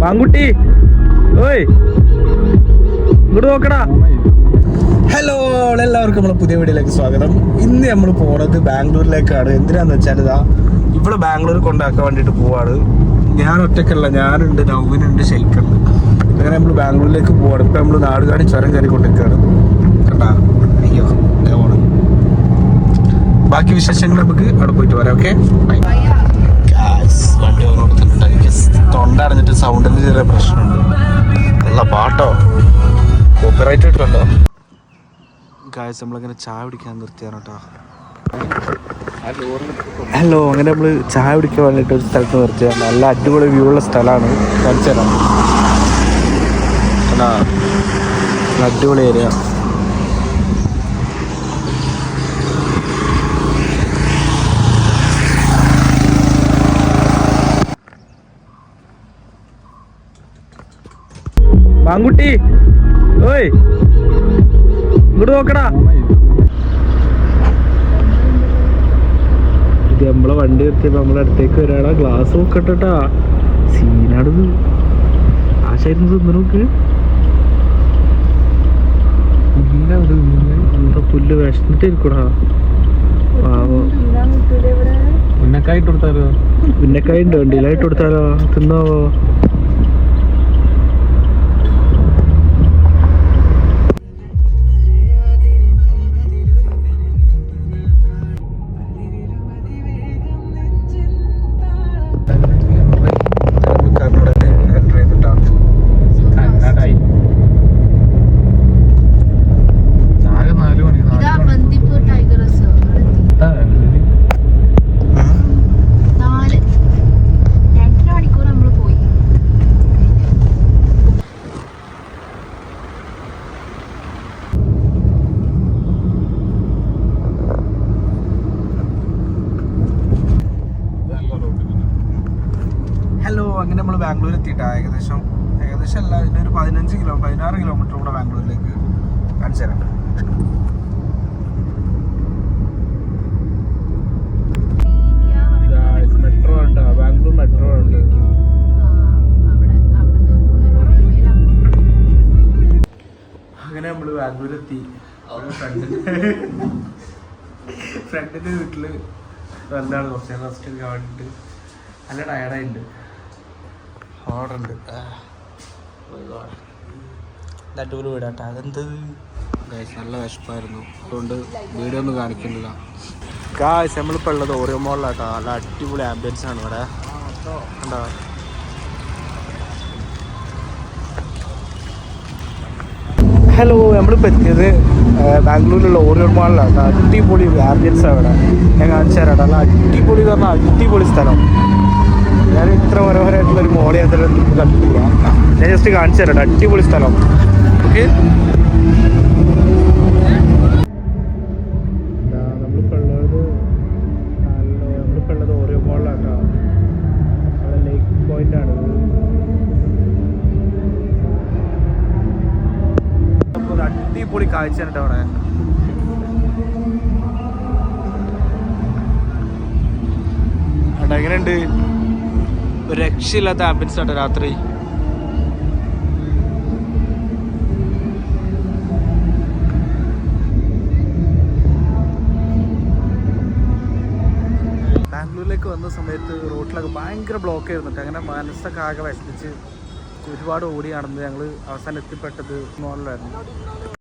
മാങ്കുട്ടി ഓയ് ഇങ്ങോട്ട് നോക്കടാ. ഹലോ, എല്ലാവർക്കും നമ്മളെ പുതിയ വീഡിയോയിലേക്ക് സ്വാഗതം. ഇന്ന് നമ്മൾ പോണത് ബാംഗ്ലൂരിലേക്കാണ്. എന്തിനാന്ന് വെച്ചാൽ ഇതാ ഇവിടെ ബാംഗ്ലൂർ കൊണ്ടാക്കാൻ വേണ്ടിയിട്ട് പോവാണ്. ഞാൻ ഒറ്റക്കല്ല, ഞാനുണ്ട്, നൗവിനുണ്ട്, ഷെയ്ക്കുണ്ട്. അങ്ങനെ നമ്മൾ ബാംഗ്ലൂരിലേക്ക് പോവാണ്. ഇപ്പം നമ്മൾ നാടുകാണി ചുരം കയറി കൊണ്ടിരിക്കുകയാണ്. കണ്ടാ, അയ്യോ പോണ്. ബാക്കി വിശേഷങ്ങൾ നമുക്ക് അവിടെ പോയിട്ട് വരാം. ഓക്കെ, വണ്ടി ഓർമ്മ എനിക്ക് തൊണ്ട അടഞ്ഞിട്ട് സൗണ്ടിന് ചെറിയ പ്രശ്നമുണ്ട്. നല്ല പാട്ടോ, കോപ്പിറൈറ്റ് ഇട്ടുണ്ടോ ഗായ്സ്? നമ്മളിങ്ങനെ ചായ കുടിക്കാൻ നിർത്തിയാണ് കേട്ടോ. ഹലോ, അങ്ങനെ നമ്മൾ ചായ കുടിക്കാൻ വേണ്ടിയിട്ട് ഒരു സ്ഥലത്ത് നിർത്തിയാണ്. നല്ല അടിപൊളി വ്യൂ ഉള്ള സ്ഥലമാണ്. കാണിച്ചു തരാം. അടിപൊളി ഏരിയ. മാങ്കുട്ടി ഓയ് ഇങ്ങോട്ട് നോക്കടാ. ഇത് നമ്മളെ വണ്ടി നിർത്തിയപ്പോ നമ്മളെ അടുത്തേക്ക് വരാടാ. ഗ്ലാസ് നോക്കട്ടാ, സീനാണിത്. ആശായിരുന്നു തിന്നു നോക്ക്. പുല്ല് വിശന്നിട്ടിരിക്കൂടാ. ഉന്നക്കായിട്ട് കൊടുത്താലോ? ഉന്നക്കായി ഉണ്ട്, വണ്ടിയിലായിട്ട് കൊടുത്താലോ? തിന്നാവോ? ഹലോ, അങ്ങനെ നമ്മൾ ബാംഗ്ലൂർ എത്തിയിട്ടാ. ഏകദേശം അല്ല, ഇതിനൊരു 16 കിലോമീറ്റർ കൂടെ ബാംഗ്ലൂരിലേക്ക്. കാണിച്ചു തരാം. മെട്രോ ഉണ്ട്, ബാംഗ്ലൂർ മെട്രോ ഉണ്ട്. അങ്ങനെ നമ്മൾ ബാംഗ്ലൂർ എത്തി. ഫ്രണ്ടിന്റെ വീട്ടില് വന്നാണ് കുറച്ച് നേരം റെസ്റ്റ് എടുക്കാൻ വേണ്ടിയിട്ട്. നല്ല ടയർഡായിട്ടുണ്ട്, ഓർഡറുണ്ട്. അടിപൊളി വീടാട്ടാ. അതെന്ത് ഗായ്സ്, നല്ല വിശപ്പായിരുന്നു, അതുകൊണ്ട് വീഡിയോ ഒന്നും കാണിക്കുന്നില്ല. ഗായ്സ്, നമ്മളിപ്പോൾ ഉള്ളത് ഓറിയോ മോളിലാട്ടാ. നല്ല അടിപൊളി ആംബിയൻസ് ആണ് ഇവിടെ. കണ്ടോ? ഹലോ, നമ്മളിപ്പോൾ എത്തിയത് ബാംഗ്ലൂരിലുള്ള ഓറിയോ മോളിലാണ്. അടിപൊളി ആംബിയൻസ് ആണ് ഇവിടെ. ഞാൻ കാണിച്ചു തരാം. നല്ല അടിപൊളി എന്ന് പറഞ്ഞാൽ അടിപൊളി സ്ഥലം. ഞാൻ ഇത്ര മനോഹരമായിട്ടുള്ളൊരു മോളി അത്ര കണ്ടിട്ടില്ല. ഞാൻ ജസ്റ്റ് കാണിച്ചു തരാം. അടിപൊളി സ്ഥലം. ഓക്കെ, നമ്മളിപ്പോൾ ഉള്ളത് ഓറിയോ മോളിലാണ്. അവിടെ ലേക്ക് പോയിന്റ് ആണ്. ഒരു അടിപൊളി കാഴ്ച ഉണ്ട് അവിടെ. എങ്ങനെയുണ്ട്? ഒരു രക്ഷയില്ലാത്ത ആംബിയൻസ് ആണ് രാത്രി. ബാംഗ്ലൂരിലേക്ക് വന്ന സമയത്ത് റോഡിലൊക്കെ ഭയങ്കര ബ്ലോക്ക് ആയിരുന്നിട്ട് അങ്ങനെ മനസ്സൊക്കെ ആകെ വിഷമിച്ച് ഒരുപാട് ഓടി നടന്ന് ഞങ്ങൾ അവസാനം എത്തിപ്പെട്ടത് മോളിലായിരുന്നു.